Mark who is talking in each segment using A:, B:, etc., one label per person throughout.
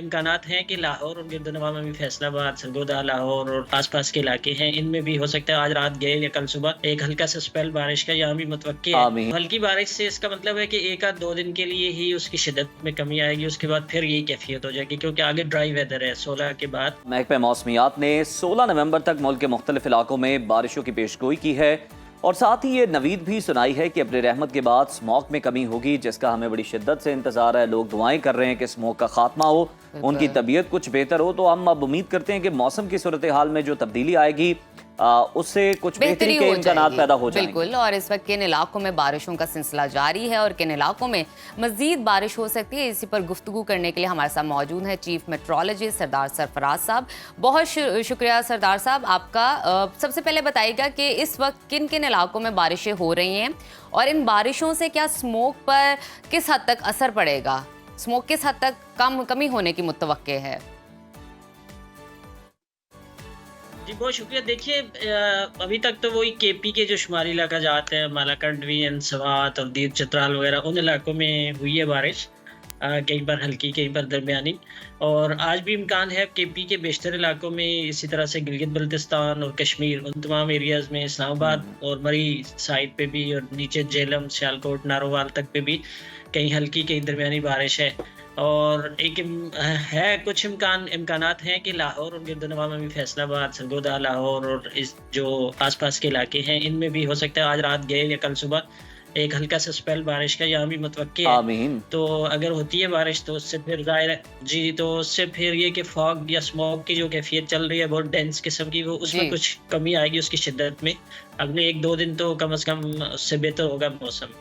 A: इम्कानात हैं कि लाहौर और गिरदनवा में भी, फैसलाबाद, सरगोदा, लाहौर और आसपास के इलाके हैं, इनमें भी हो सकता है आज रात गए या कल सुबह एक हल्का सा स्पेल बारिश का यहाँ भी मुतवक्के है।
B: आमीन।
A: हल्की बारिश से इसका मतलब है कि एक आध 2 दिन के लिए ही उसकी शिद्दत में कमी आएगी, उसके बाद फिर यही कैफियत हो जाएगी क्योंकि आगे ड्राई वेदर है 16 के बाद।
B: महकमा मौसमियात ने 16 नवंबर तक मुल्क के मुख्तलिफ इलाकों में बारिशों की पेशगोई की है और साथ ही ये नवीद भी सुनाई है कि अपनी रहमत के बाद स्मॉग में कमी होगी, जिसका हमें बड़ी शिद्दत से इंतजार है। लोग दुआएं कर रहे हैं कि स्मॉग का खात्मा हो, उनकी तबीयत कुछ बेहतर हो। तो हम अब उम्मीद करते हैं कि मौसम की सूरत हाल में जो तब्दीली आएगी उससे कुछ बेहतरी के इम्कानात पैदा हो जाएंगे।
C: बिल्कुल। और इस वक्त किन इलाकों में बारिशों का सिलसिला जारी है और किन इलाकों में मजीद बारिश हो सकती है, इसी पर गुफ्तगू करने के लिए हमारे साथ मौजूद है चीफ मेट्रोलॉजिस्ट सरदार सरफराज साहब। बहुत शुक्रिया सरदार साहब आपका। सबसे पहले बताइएगा कि इस वक्त किन किन इलाकों में बारिशें हो रही हैं और इन बारिशों से क्या स्मोक पर किस हद तक असर पड़ेगा, स्मोक किस हद तक कमी होने की मुतवक्के है?
A: जी बहुत शुक्रिया। देखिए अभी तक तो वही केपी के जो शुमारी इलाका जाते हैं, मालाकंड, वीएन, सवात और दीप चित्राल वगैरह, उन इलाकों में हुई है बारिश, कई बार हल्की कई बार दरमियानी। और आज भी इम्कान है केपी के बेशतर इलाकों में, इसी तरह से गिलगित बल्तिस्तान और कश्मीर, उन तमाम एरियाज़ में, इस्लामाबाद और मरी साइड पे भी, और नीचे जेलम, सियालकोट, नारोवाल तक पे भी कहीं हल्की कहीं दरमियानी बारिश है। और एक है कुछ इम्कानात हैं कि लाहौर और गिरदनवा में भी, फैसलाबाद, सरगोदा, लाहौर और इस जो आसपास के इलाके हैं, इनमें भी हो सकता है आज रात गए या कल सुबह एक हल्का सा स्पेल बारिश का यहाँ भी मुतवक्के है।
B: आमीन।
A: तो अगर होती है बारिश तो उससे फिर जाहिर है जी, तो उससे फिर ये कि फॉग या स्मॉग की जो कैफियत चल रही है बहुत डेंस किस्म की, वो उसमें कुछ कमी आएगी उसकी शिद्दत में। अगले 1-2 दिन तो कम से कम उससे बेहतर होगा मौसम।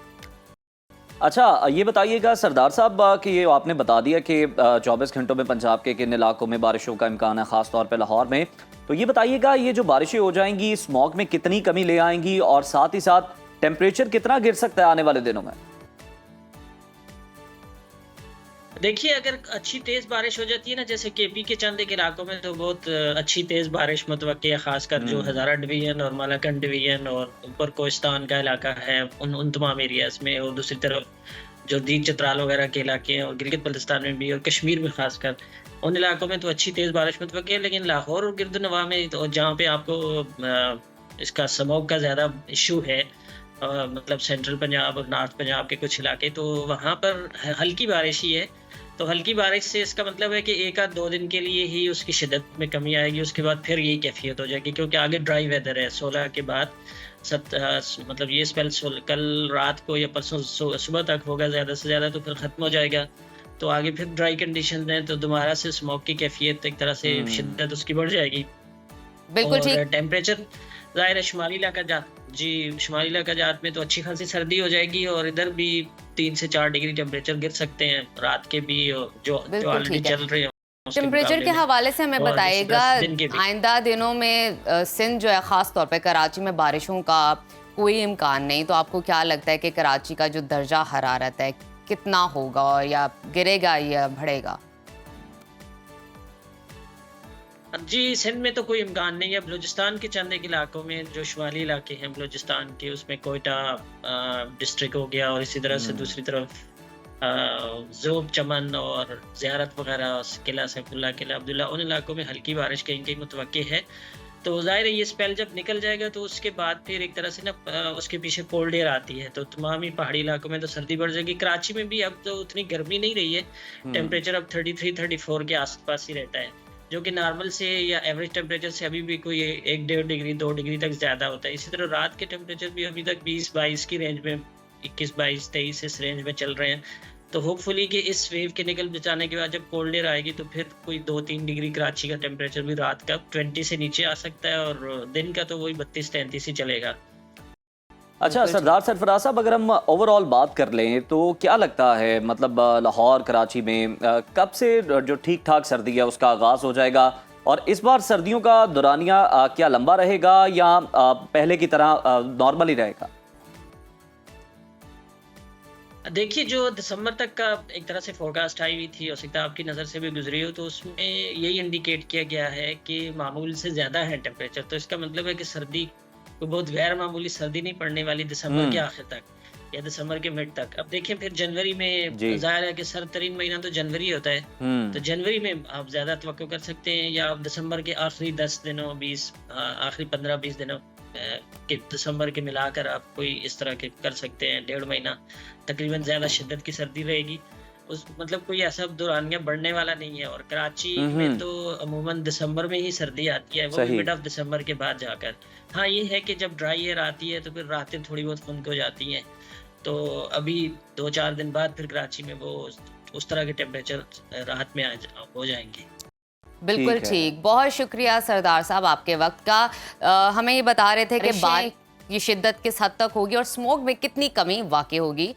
B: अच्छा, ये बताइएगा सरदार साहब कि ये आपने बता दिया कि 24 घंटों में पंजाब के किन इलाकों में बारिशों का इम्कान है, ख़ास तौर पे लाहौर में। तो ये बताइएगा ये जो बारिशें हो जाएंगी स्मॉग में कितनी कमी ले आएंगी और साथ ही साथ टेम्परेचर कितना गिर सकता है आने वाले दिनों में?
A: देखिए अगर अच्छी तेज़ बारिश हो जाती है ना, जैसे केपी के चंद एक इलाकों में तो बहुत अच्छी तेज़ बारिश मुतवक्के है, खासकर जो हज़ारा डिवीज़न और मालाकंड डिवीज़न और ऊपर कोहिस्तान का इलाका है, उन तमाम एरियाज़ में। और दूसरी तरफ जो दीप चित्राल वगैरह के इलाके हैं और गिलगित बल्तिस्तान में भी और कश्मीर में खासकर उन इलाकों में तो अच्छी तेज़ बारिश मुतवक्के है। लेकिन लाहौर और गिरदनवा में तो जहाँ पे आपको इसका स्मॉग का ज़्यादा इशू है, मतलब सेंट्रल पंजाब और नॉर्थ पंजाब के कुछ इलाके, तो वहाँ पर हल्की बारिश ही है। तो हल्की बारिश से इसका मतलब है कि एक आध 2 दिन के लिए ही उसकी शिद्दत में कमी आएगी, उसके बाद फिर यही कैफियत हो जाएगी क्योंकि आगे ड्राई वेदर है 16 के बाद। मतलब ये स्पेल कल रात को या परसों सुबह तक होगा ज़्यादा से ज़्यादा, तो फिर ख़त्म हो जाएगा। तो आगे फिर ड्राई कंडीशन है, तो दोबारा से स्मॉग की कैफियत एक तरह से शिद्दत उसकी बढ़ जाएगी।
C: बिल्कुल ठीक।
A: टेम्परेचर ज़ाहिर है शुमाली इलाका शुमाली इलाका जात में तो अच्छी खासी सर्दी हो जाएगी और इधर भी 3 से 4 डिग्री टेम्परेचर गिर सकते हैं रात के भी, जो ऑलरेडी चल रहे हैं।
C: टेम्परेचर के हवाले से हमें बताइएगा आइंदा दिनों में सिंध जो है ख़ास तौर पे कराची में बारिशों का कोई इम्कान नहीं, तो आपको क्या लगता है कि कराची का जो दर्जा हरारत है कितना होगा और या गिरेगा या बढ़ेगा?
A: जी सिंध में तो कोई इम्कान नहीं है। बलूचिस्तान के चंद एक इलाकों में जो शुमाली इलाके हैं बलूचिस्तान के, उसमें कोयटा डिस्ट्रिक्ट हो गया और इसी तरह से दूसरी तरफ ज़ोब, चमन और ज़ियारत वगैरह, किला सैफुल्ला, किला अब्दुल्ला, उन इलाकों में हल्की बारिश कहीं कहीं मुतवक्के है। तो ज़ाहिर है ये स्पेल जब निकल जाएगा तो उसके बाद फिर एक तरह से ना उसके पीछे कोल्ड एयर आती है, तो तमाम ही पहाड़ी इलाकों में तो सर्दी बढ़ जाएगी। कराची में भी अब तो उतनी गर्मी नहीं रही है, टेम्परेचर अब 33-34 के आसपास ही रहता है, जो कि नॉर्मल से या एवरेज टेम्परेचर से अभी भी कोई 1-1.5 डिग्री 2 डिग्री तक ज़्यादा होता है। इसी तरह रात के टेम्परेचर भी अभी तक 20-22 की रेंज में, 21-22-23 इस रेंज में चल रहे हैं। तो होपफुली कि इस वेव के निकल जाने के बाद जब कोल्ड एयर आएगी तो फिर कोई 2-3 डिग्री कराची का टेम्परेचर भी रात का 20 से नीचे आ सकता है और दिन का तो वही 32-33 ही चलेगा।
B: अच्छा सरदार सरफराज साहब, अगर हम ओवरऑल बात कर लें तो क्या लगता है, मतलब लाहौर कराची में कब से जो ठीक ठाक सर्दी है उसका आगाज़ हो जाएगा और इस बार सर्दियों का दौरानिया क्या लंबा रहेगा या पहले की तरह नॉर्मल ही रहेगा?
A: देखिए जो दिसंबर तक का एक तरह से फोरकास्ट आई हुई थी, हो सकता है आपकी नज़र से भी गुजरी हो, तो उसमें यही इंडिकेट किया गया है कि मामूल से ज़्यादा है टेम्परेचर। तो इसका मतलब है कि सर्दी कोई बहुत गैर मामूली सर्दी नहीं पड़ने वाली दिसंबर के आखिर तक। या दिसंबर के मिड तक। अब देखें फिर जनवरी में
B: जी।
A: जाहिर है कि सर्द तरीन महीना तो जनवरी होता है, तो जनवरी में आप ज़्यादा तवक्को कर सकते हैं, या आप दिसंबर के आखिरी 10 दिनों 20 आखिरी 15-20 दिनों के दिसंबर के मिलाकर आप कोई इस तरह के कर सकते हैं। 1.5 महीना तकरीबन ज़्यादा शिद्दत की सर्दी रहेगी, उस मतलब कोई ऐसा दौरानिया बढ़ने वाला नहीं है। और कराची में तो अमूमन दिसंबर में ही सर्दी आती है, वो भी
B: सही।
A: मिड ऑफ दिसंबर के बाद जाकर। हाँ, ये है कि जब ड्राई एयर आती है तो फिर रातें थोड़ी बहुत खुनक हो जाती हैं, तो अभी 2-4 दिन बाद फिर कराची में वो उस तरह के टेम्परेचर राहत में हो जाएंगे।
C: बिल्कुल
B: ठीक है।
C: ठीक, बहुत शुक्रिया सरदार साहब आपके वक्त का। हमें ये बता रहे थे कि ये शिद्दत किस हद तक होगी और स्मोक में कितनी कमी वाकई होगी।